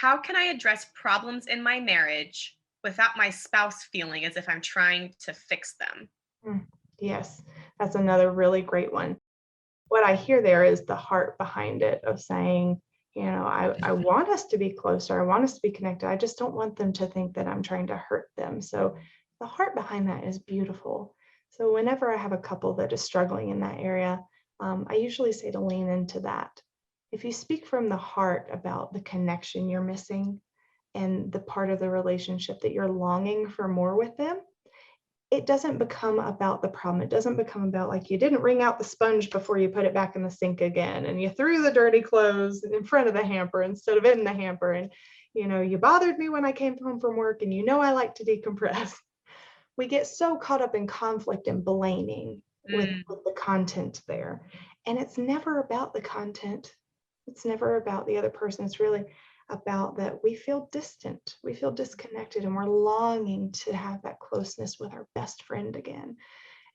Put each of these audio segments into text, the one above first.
How can I address problems in my marriage without my spouse feeling as if I'm trying to fix them? Mm, yes, that's another really great one. What I hear there is the heart behind it of saying, I want us to be closer. I want us to be connected. I just don't want them to think that I'm trying to hurt them. So the heart behind that is beautiful. So whenever I have a couple that is struggling in that area, I usually say to lean into that. If you speak from the heart about the connection you're missing and the part of the relationship that you're longing for more with them, it doesn't become about the problem. It doesn't become about like you didn't wring out the sponge before you put it back in the sink again, and you threw the dirty clothes in front of the hamper instead of in the hamper. And, you bothered me when I came home from work, and I like to decompress. We get so caught up in conflict and blaming Mm, with the content there. And it's never about the content. It's never about the other person. It's really about that we feel distant, we feel disconnected, and we're longing to have that closeness with our best friend again.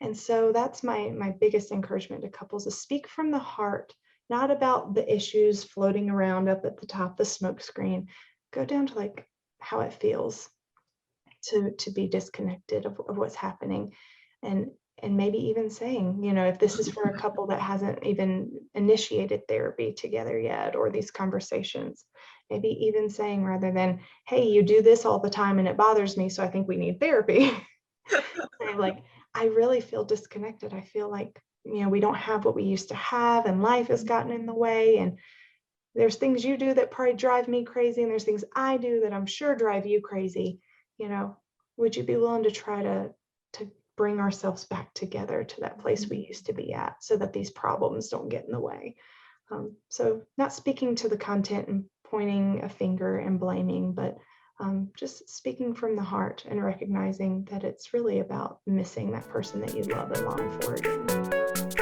And so that's my biggest encouragement to couples is speak from the heart, not about the issues floating around up at the top of the smoke screen. Go down to like how it feels to be disconnected of what's happening, and maybe even saying, if this is for a couple that hasn't even initiated therapy together yet or these conversations, maybe even saying, rather than, hey, you do this all the time and it bothers me, so I think we need therapy. Saying like, I really feel disconnected. I feel like, we don't have what we used to have, and life has gotten in the way, and there's things you do that probably drive me crazy, and there's things I do that I'm sure drive you crazy. You know, would you be willing to try to bring ourselves back together to that place we used to be at, so that these problems don't get in the way? So not speaking to the content and pointing a finger and blaming, but just speaking from the heart and recognizing that it's really about missing that person that you love and long for again.